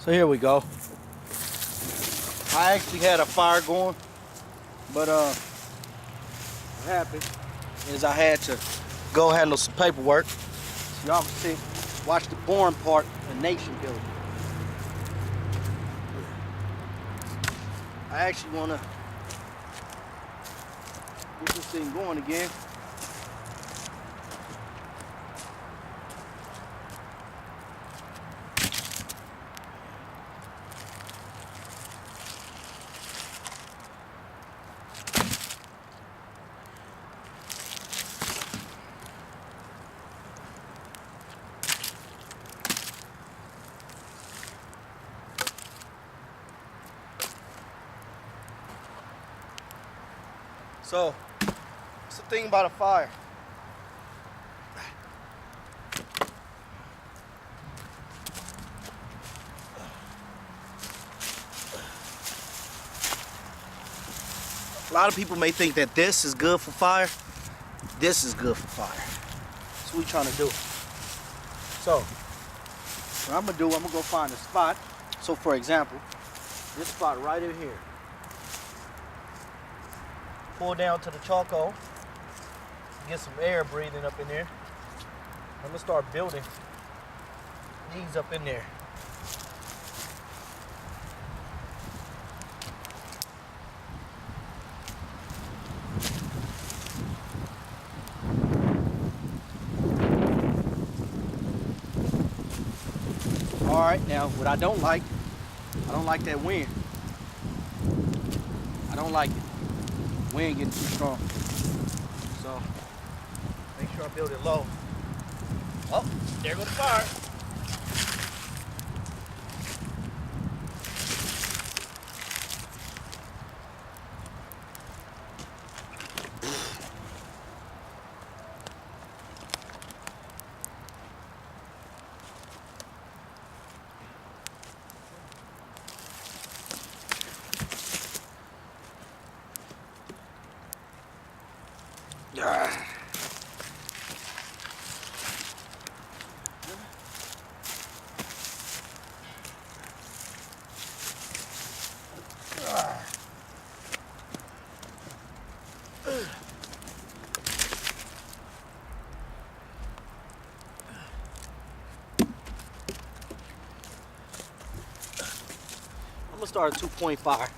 So here we go. I actually had a fire going, but what happened is I had to go handle some paperwork. So y'all can see, watch the boring part of nation building. I actually want to get this thing going again. So, what's the thing about a fire? A lot of people may think that this is good for fire. This is good for fire. That's what we're trying to do. So, what I'm gonna do, I'm gonna go find a spot. So for example, this spot right in here. Pull down to the charcoal. Get some air breathing up in there. I'm gonna start building these up in there. All right, now what I don't like that wind. I don't like it. Wind getting too strong. So make sure I build it low. Oh, there goes the fire. I'm gonna start at 2.5.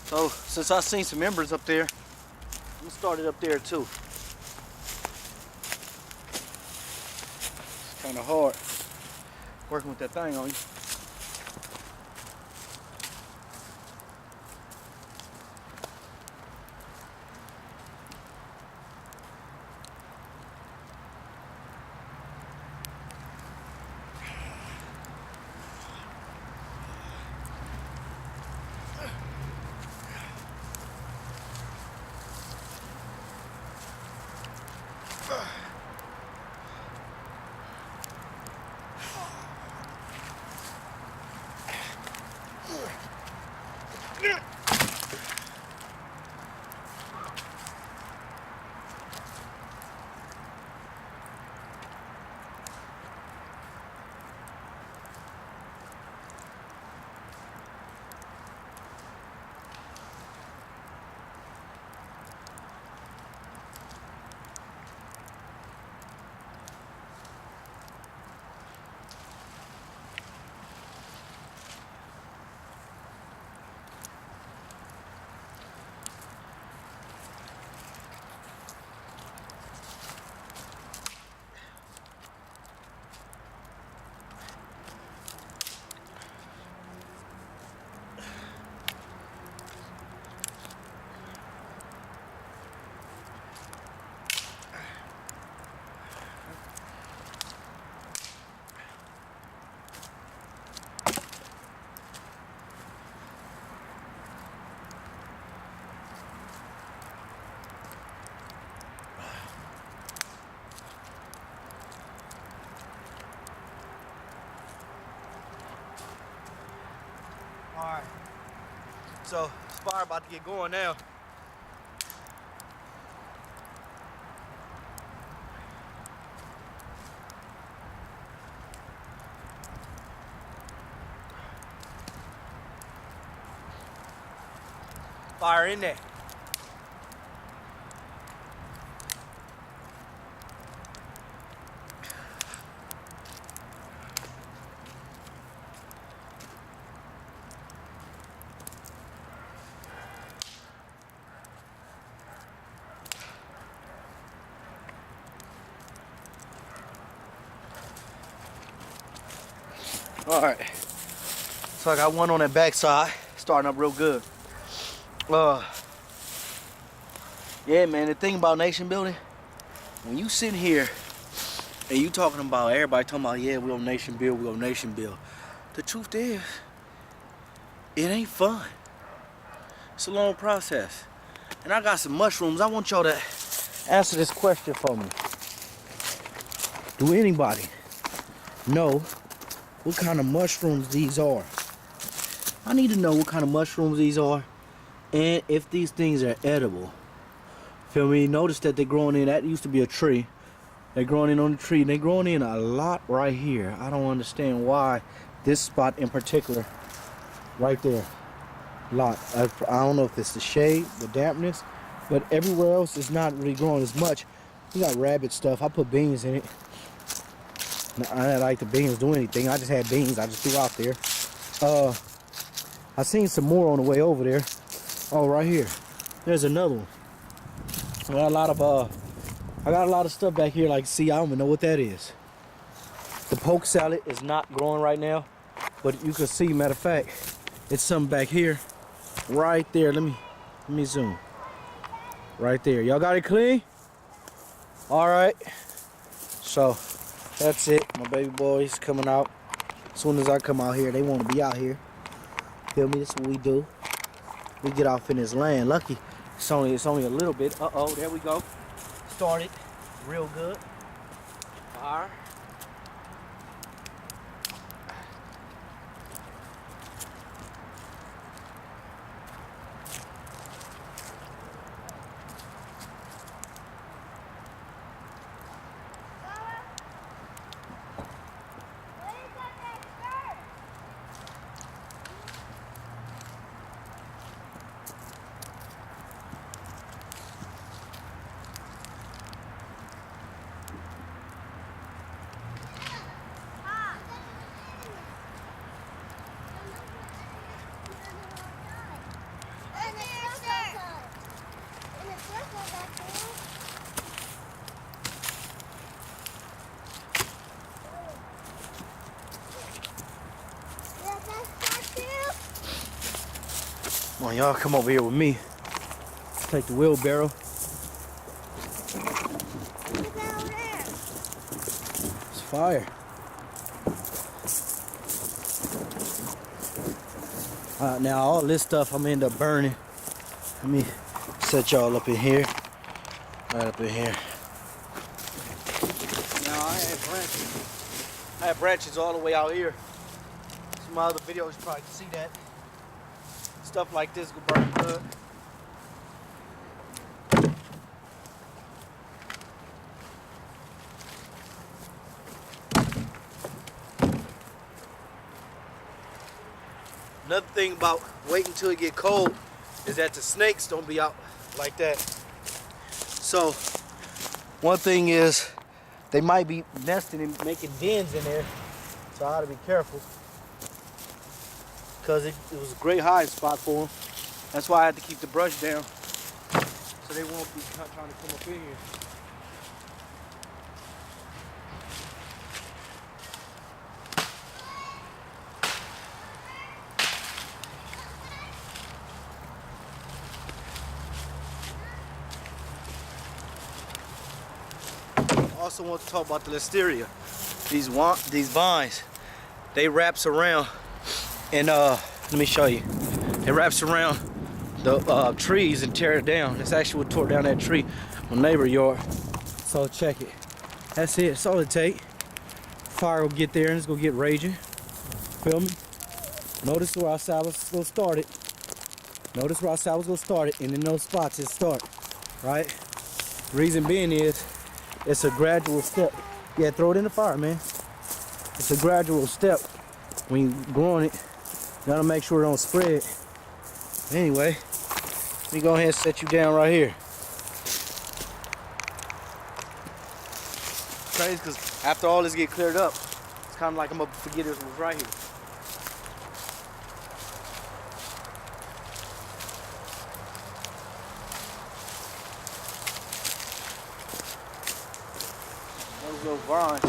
So since I've seen some embers up there, I'm gonna start it up there too. It's kind of hard working with that thing on you. Alright, so this fire about to get going now. Fire in there. All right, so I got one on that back side, starting up real good. Yeah, man, the thing about nation building, when you sit here and you talking about, everybody talking about, yeah, we on nation build, we on nation build. The truth is, it ain't fun. It's a long process. And I got some mushrooms. I want y'all to answer this question for me. Do anybody know what kind of mushrooms these are? I need to know what kind of mushrooms these are and if these things are edible. Feel me? Notice that they're growing in, that used to be a tree. They're growing in on the tree and they're growing in a lot right here. I don't understand why this spot in particular, right there, lot. I don't know if it's the shade, the dampness, but everywhere else is not really growing as much. We got rabbit stuff. I put beans in it. I didn't like the beans do anything. I just had beans. I just threw out there. I seen some more on the way over there. Oh, right here. There's another one. I got a lot of stuff back here. Like, see, I don't even know what that is. The poke salad is not growing right now, but you can see. Matter of fact, it's something back here, right there. Let me zoom. Right there. Y'all got it clean? All right. So. That's it. My baby boys coming out. As soon as I come out here, they want to be out here. Feel me? This is what we do. We get off in this land. Lucky, it's only a little bit. Uh-oh, there we go. Started real good. Fire. Come on, y'all, come over here with me. Take the wheelbarrow. It's fire. Now all this stuff I'm gonna end up burning. Let me set y'all up in here. Right up in here. Now I had branches all the way out here. Some of my other videos you probably can see that. Stuff like this will burn good. Another thing about waiting until it get cold is that the snakes don't be out like that. So one thing is they might be nesting and making dens in there. So I gotta be careful. Because it was a great hiding spot for them. That's why I had to keep the brush down so they won't be trying to come up in here. I also want to talk about the listeria. These vines, they wraps around. And let me show you. It wraps around the trees and tear it down. That's actually what tore down that tree on neighbor yard. So check it. That's it. That's all it take. Fire will get there and it's gonna get raging. Feel me? Notice where I said I was gonna start it. Notice where I said I was gonna start it, and in those spots it start. Right? The reason being is it's a gradual step. Yeah, throw it in the fire, man. It's a gradual step when you're growing it. You gotta make sure it don't spread. Anyway, me go ahead and set you down right here. Crazy, because after all this get cleared up, it's kind of like I'm gonna forget it was right here. Those little vines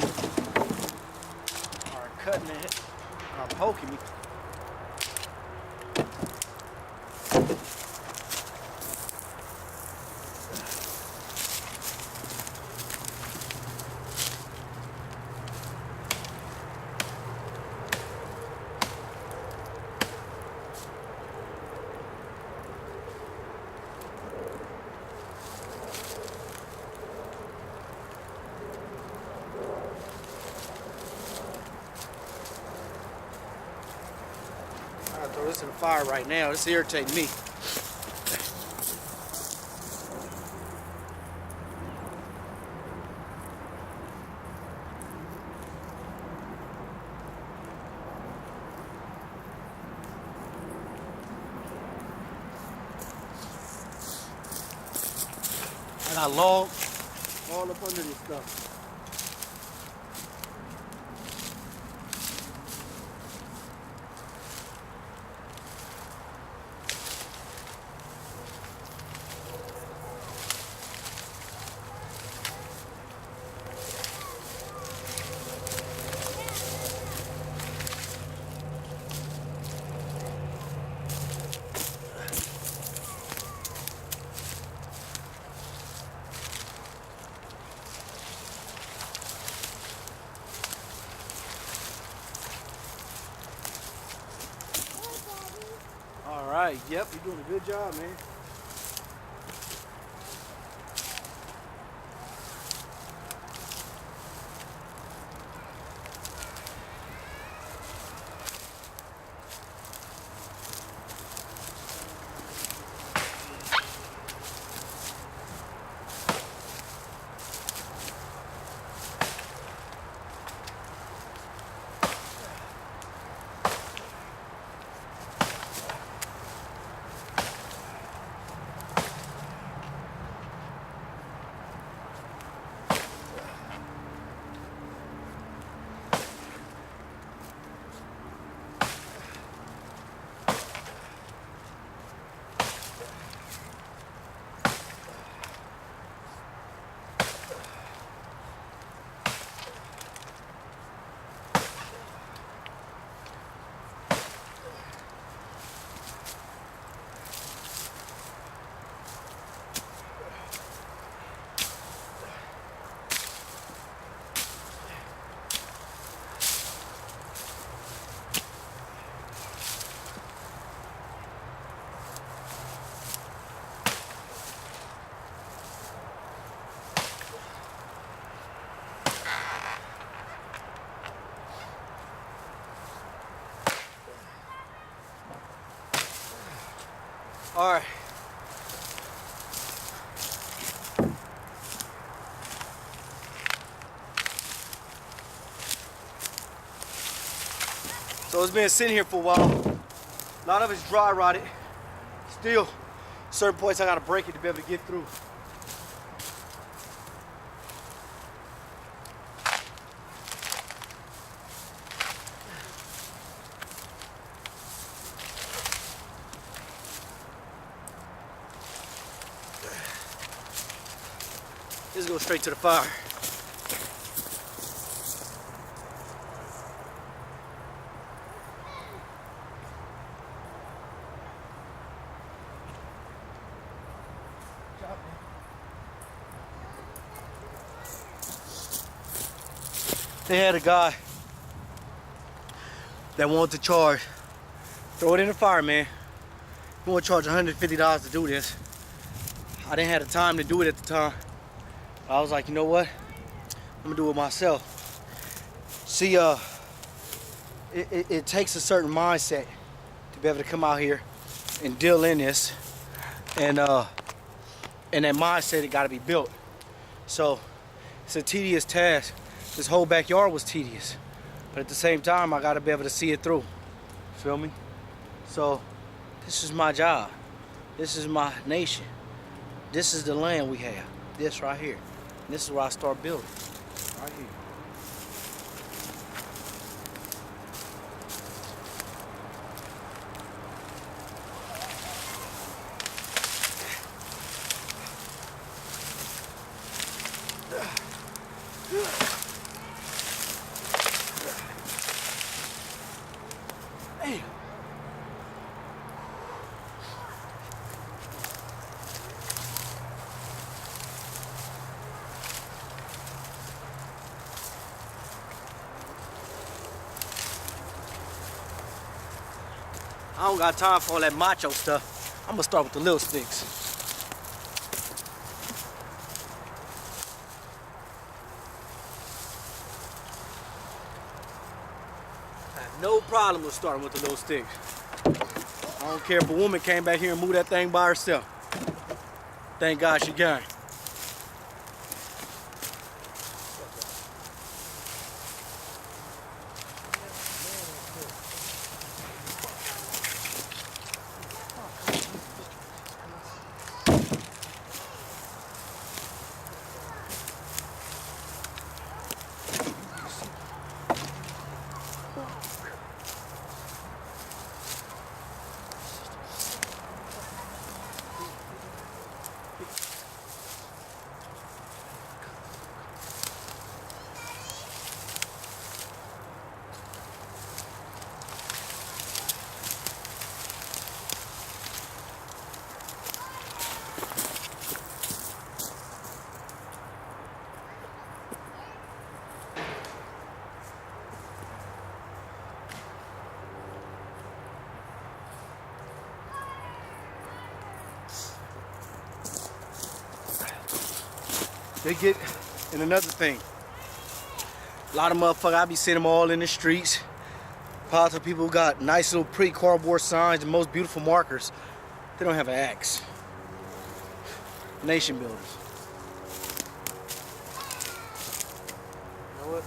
are cutting it, are poking me. I gotta throw this in the fire right now. This irritates me. I got logs all up under this stuff. All right, yep, you're doing a good job, man. All right. So it's been sitting here for a while. A lot of it's dry rotted. Still, certain points I gotta break it to be able to get through. This goes straight to the fire. They had a guy that wanted to charge, throw it in the fire, man. He wanted to charge $150 to do this. I didn't have the time to do it at the time. I was like, you know what? I'm gonna do it myself. See, it takes a certain mindset to be able to come out here and deal in this, and that mindset, it gotta be built. So it's a tedious task. This whole backyard was tedious, but at the same time, I gotta be able to see it through. Feel me? So this is my job. This is my nation. This is the land we have. This right here. And this is where I start building. Right here. Damn. I don't got time for all that macho stuff. I'm gonna start with the little sticks. I have no problem with starting with the little sticks. I don't care if a woman came back here and moved that thing by herself. Thank God she can. They get, and another thing, a lot of motherfuckers, I be seeing them all in the streets. Positive people who got nice little pretty cardboard signs, the most beautiful markers. They don't have an axe. Nation builders. You know what?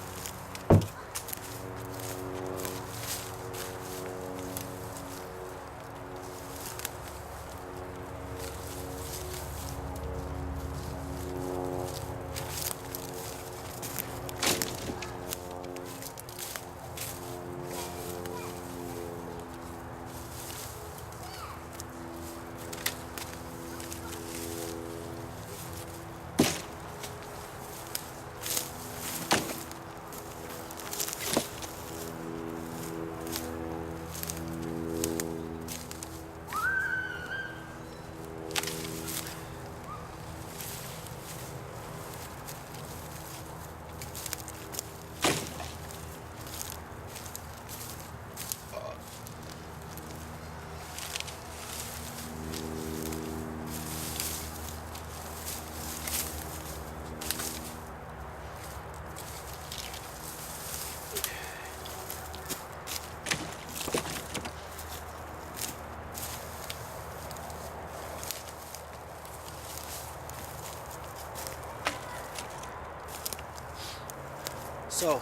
So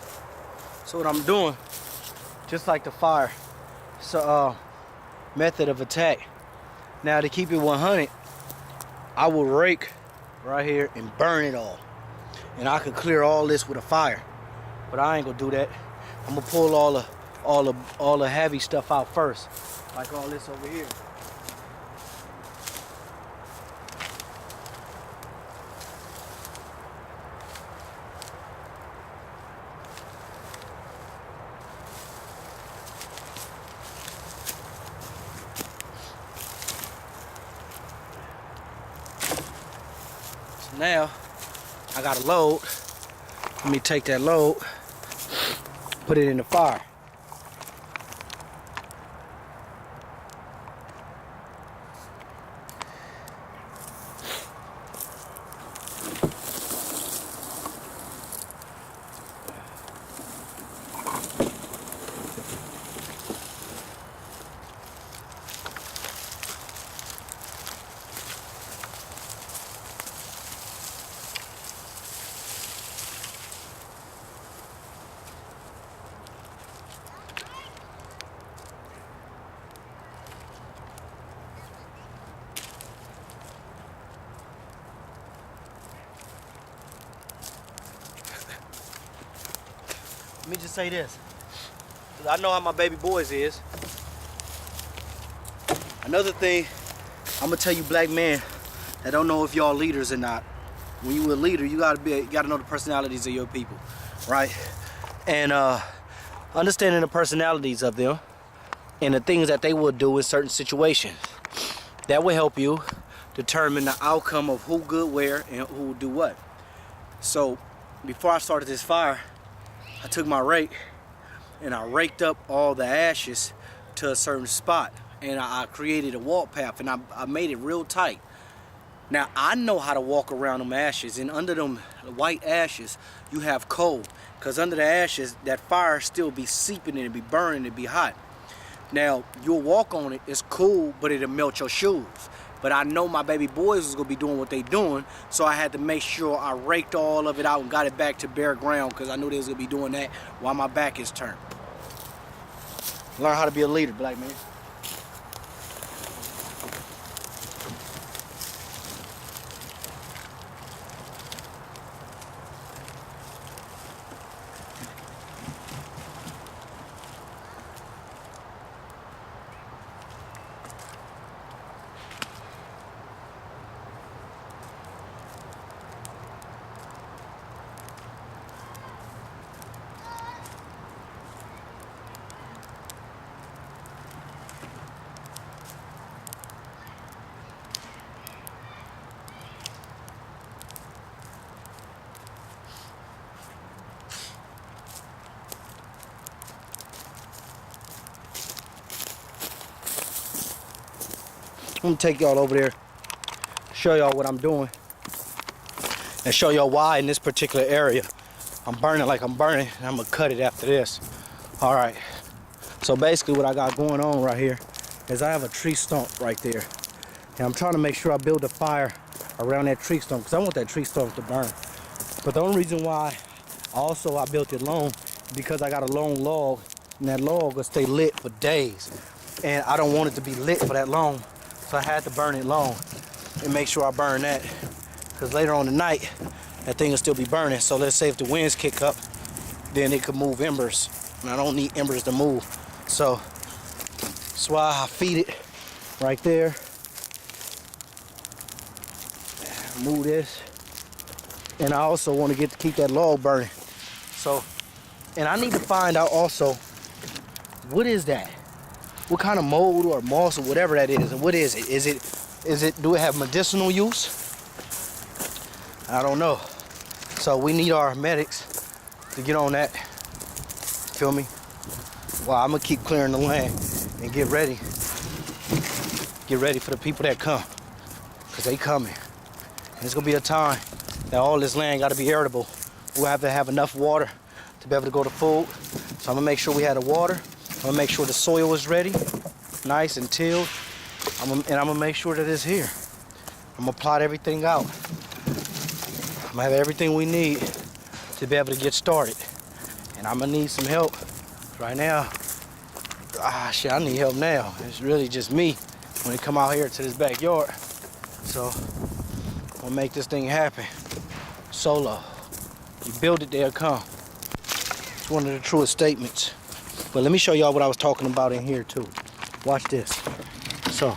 what I'm doing, just like the fire, method of attack. Now to keep it 100, I will rake right here and burn it all. And I could clear all this with a fire. But I ain't gonna do that. I'm gonna pull all the heavy stuff out first. Like all this over here. Now, I got a load. Let me take that load, put it in the fire. Let me just say this. 'Cause I know how my baby boys is. Another thing, I'm gonna tell you black men that don't know if y'all leaders or not. When you a leader, you gotta know the personalities of your people, right? And understanding the personalities of them and the things that they will do in certain situations. That will help you determine the outcome of who good where and who will do what. So before I started this fire, I took my rake and I raked up all the ashes to a certain spot, and I created a walk path, and I made it real tight. Now I know how to walk around them ashes, and under them white ashes you have coal, because under the ashes that fire still be seeping and it be burning, it be hot. Now you'll walk on it, it's cool, but it'll melt your shoes. But I know my baby boys was gonna be doing what they doing, so I had to make sure I raked all of it out and got it back to bare ground, because I knew they was gonna be doing that while my back is turned. Learn how to be a leader, black man. I'm gonna take y'all over there, show y'all what I'm doing, and show y'all why in this particular area I'm burning like I'm burning, and I'm gonna cut it after this. All right, so basically what I got going on right here is I have a tree stump right there, and I'm trying to make sure I build a fire around that tree stump, because I want that tree stump to burn. But the only reason why I built it long, because I got a long log, and that log will stay lit for days, and I don't want it to be lit for that long. So I had to burn it long and make sure I burn that, because later on tonight that thing will still be burning. So let's say if the winds kick up, then it could move embers, and I don't need embers to move. So that's why I feed it right there. Move this, and I also want to keep that log burning. So, and I need to find out also, what is that? What kind of mold or moss or whatever that is, and what is it? Do it have medicinal use? I don't know. So we need our medics to get on that. Feel me? Well, I'm gonna keep clearing the land and get ready. Get ready for the people that come, because they coming. And it's gonna be a time that all this land gotta be arable. We'll have to have enough water to be able to go to food. So I'm gonna make sure we have the water. I'm gonna make sure the soil is ready, nice and tilled, and I'm gonna make sure that it's here. I'm gonna plot everything out. I'm gonna have everything we need to be able to get started. And I'm gonna need some help right now. Shit, I need help now. It's really just me when it come out here to this backyard. So I'm gonna make this thing happen solo. You build it, they'll come. It's one of the truest statements. But let me show y'all what I was talking about in here too. Watch this. So,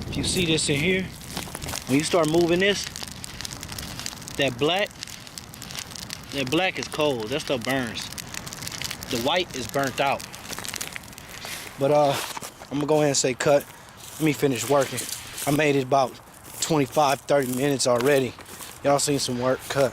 if you see this in here, when you start moving this, that black is cold. That stuff burns. The white is burnt out. But I'm gonna go ahead and say cut. Let me finish working. I made it about 25, 30 minutes already. Y'all seen some work, cut.